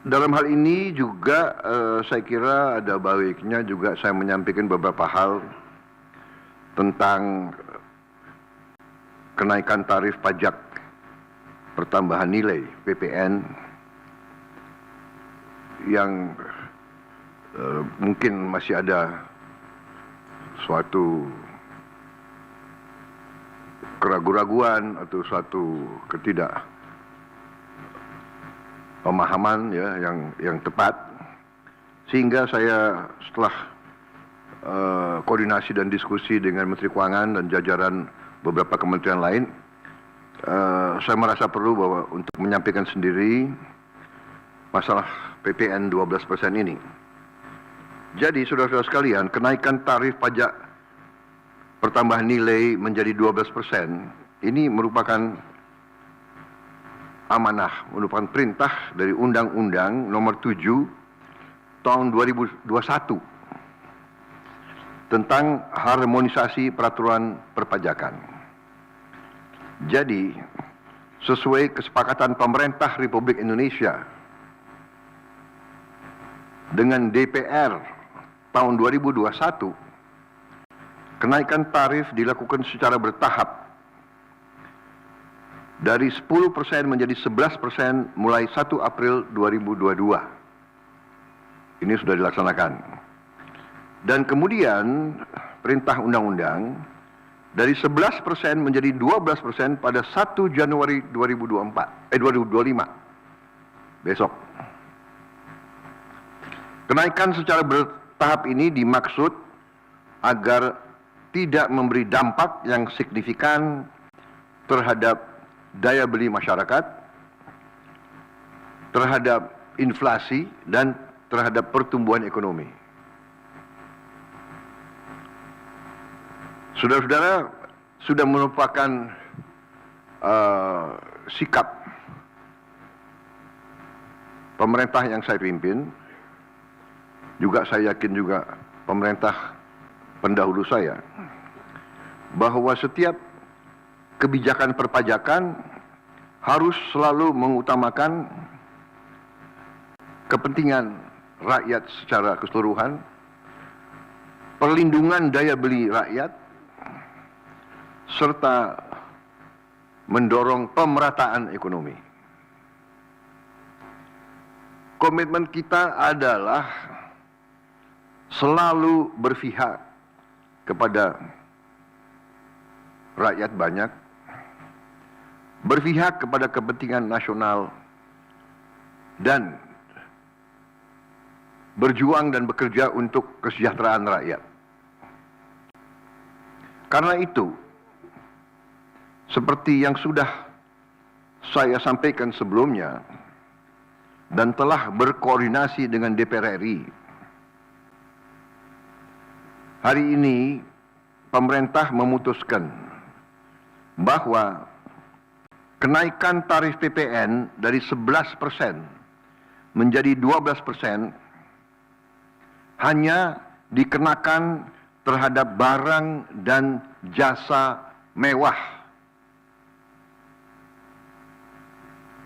Dalam hal ini juga saya kira ada baiknya juga saya menyampaikan beberapa hal tentang kenaikan tarif pajak pertambahan nilai (PPN) yang mungkin masih ada suatu keraguan-raguan atau suatu pemahaman ya yang tepat, sehingga saya setelah koordinasi dan diskusi dengan Menteri Keuangan dan jajaran beberapa kementerian lain, saya merasa perlu bahwa untuk menyampaikan sendiri masalah PPN 12% ini. Jadi saudara-saudara sekalian, kenaikan tarif pajak pertambahan nilai menjadi 12% ini merupakan amanah, merupakan perintah dari Undang-Undang Nomor 7 Tahun 2021 tentang harmonisasi peraturan perpajakan. Jadi, sesuai kesepakatan pemerintah Republik Indonesia dengan DPR tahun 2021, kenaikan tarif dilakukan secara bertahap dari 10% menjadi 11% mulai 1 April 2022. Ini sudah dilaksanakan. Dan kemudian perintah undang-undang dari 11% menjadi 12% pada 1 Januari 2025. Besok. Kenaikan secara bertahap ini dimaksud agar tidak memberi dampak yang signifikan terhadap daya beli masyarakat, terhadap inflasi, dan terhadap pertumbuhan ekonomi. Saudara-saudara, sudah merupakan sikap pemerintah yang saya pimpin, juga saya yakin juga pemerintah pendahulu saya, bahwa setiap kebijakan perpajakan harus selalu mengutamakan kepentingan rakyat secara keseluruhan, perlindungan daya beli rakyat, serta mendorong pemerataan ekonomi. Komitmen kita adalah selalu berpihak kepada rakyat banyak, berpihak kepada kepentingan nasional, dan berjuang dan bekerja untuk kesejahteraan rakyat. Karena itu, seperti yang sudah saya sampaikan sebelumnya dan telah berkoordinasi dengan DPR RI, hari ini pemerintah memutuskan bahwa kenaikan tarif PPN dari 11% menjadi 12% hanya dikenakan terhadap barang dan jasa mewah.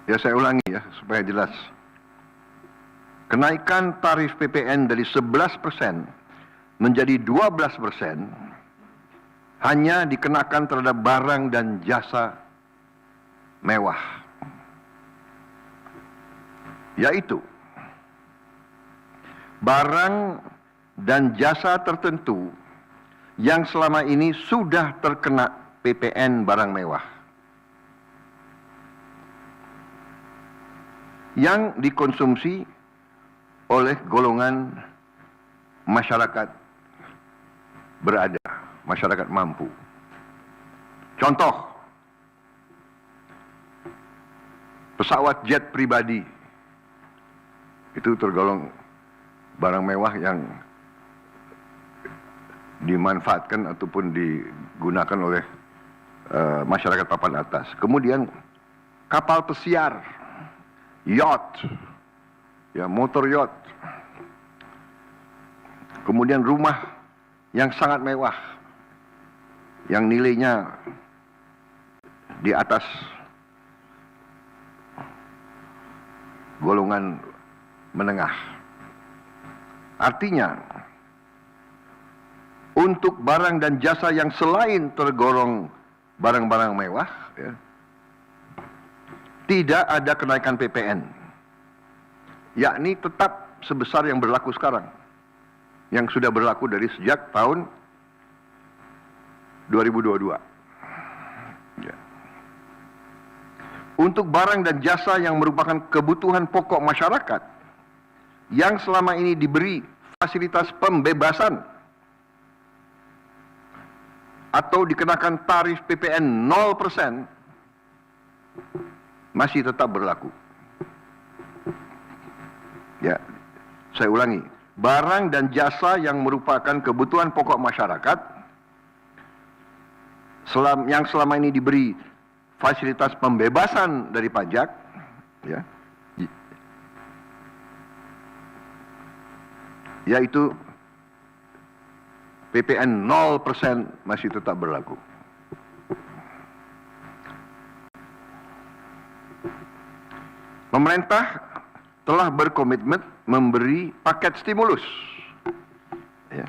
Ya, saya ulangi ya supaya jelas. Kenaikan tarif PPN dari 11% menjadi 12% hanya dikenakan terhadap barang dan jasa mewah, yaitu barang dan jasa tertentu yang selama ini sudah terkena PPN barang mewah, yang dikonsumsi oleh golongan masyarakat berada, masyarakat mampu. Contoh, pesawat jet pribadi itu tergolong barang mewah yang dimanfaatkan ataupun digunakan oleh masyarakat papan atas. Kemudian kapal pesiar, yacht, ya, motor yacht. Kemudian rumah yang sangat mewah, yang nilainya di atas golongan menengah. Artinya, untuk barang dan jasa yang selain tergolong barang-barang mewah, ya, tidak ada kenaikan PPN, yakni tetap sebesar yang berlaku sekarang, yang sudah berlaku dari sejak tahun 2022. Ya. Untuk barang dan jasa yang merupakan kebutuhan pokok masyarakat, yang selama ini diberi fasilitas pembebasan atau dikenakan tarif PPN 0%, masih tetap berlaku. Ya, saya ulangi, barang dan jasa yang merupakan kebutuhan pokok masyarakat, yang selama ini diberi fasilitas pembebasan dari pajak, ya, yaitu PPN 0% masih tetap berlaku. Pemerintah telah berkomitmen memberi paket stimulus. Ya.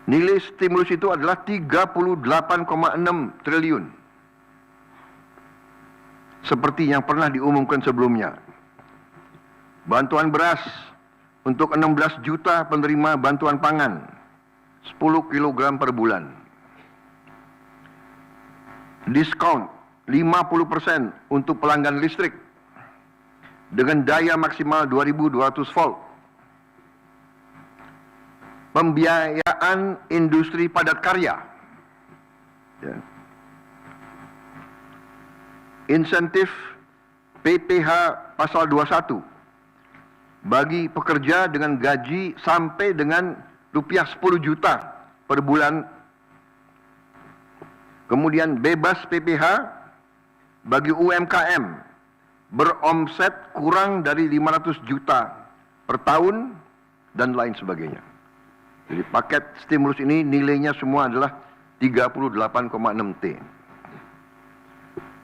Nilai stimulus itu adalah 38,6 triliun. Seperti yang pernah diumumkan sebelumnya. Bantuan beras untuk 16 juta penerima bantuan pangan, 10 kg per bulan. Diskon 50% untuk pelanggan listrik dengan daya maksimal 2.200 volt. Pembiayaan industri padat karya. Ya. Insentif PPh pasal 21 bagi pekerja dengan gaji sampai dengan rupiah 10 juta per bulan. Kemudian bebas PPh bagi UMKM beromset kurang dari 500 juta per tahun dan lain sebagainya. Jadi paket stimulus ini nilainya semua adalah 38,6 T.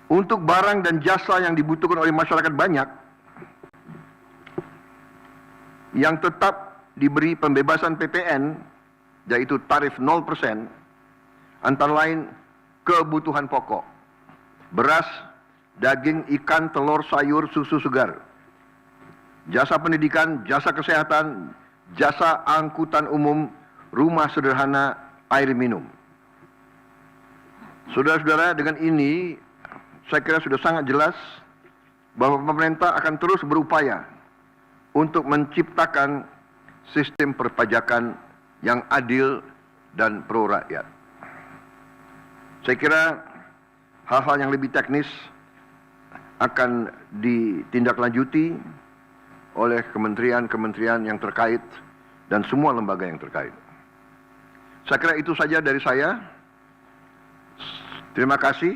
Untuk barang dan jasa yang dibutuhkan oleh masyarakat banyak, yang tetap diberi pembebasan PPN, yaitu tarif 0%, antara lain kebutuhan pokok, beras, daging, ikan, telur, sayur, susu segar, jasa pendidikan, jasa kesehatan, jasa angkutan umum, rumah sederhana, air minum. Saudara-saudara, dengan ini saya kira sudah sangat jelas bahwa pemerintah akan terus berupaya untuk menciptakan sistem perpajakan yang adil dan pro rakyat. Saya kira hal-hal yang lebih teknis akan ditindaklanjuti oleh kementerian-kementerian yang terkait dan semua lembaga yang terkait. Saya kira itu saja dari saya. Terima kasih.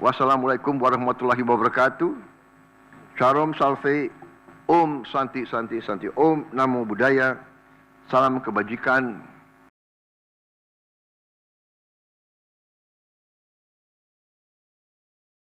Wassalamualaikum warahmatullahi wabarakatuh. Shalom Salve, Om Santi Santi Santi, Om Namo Buddhaya, salam kebajikan.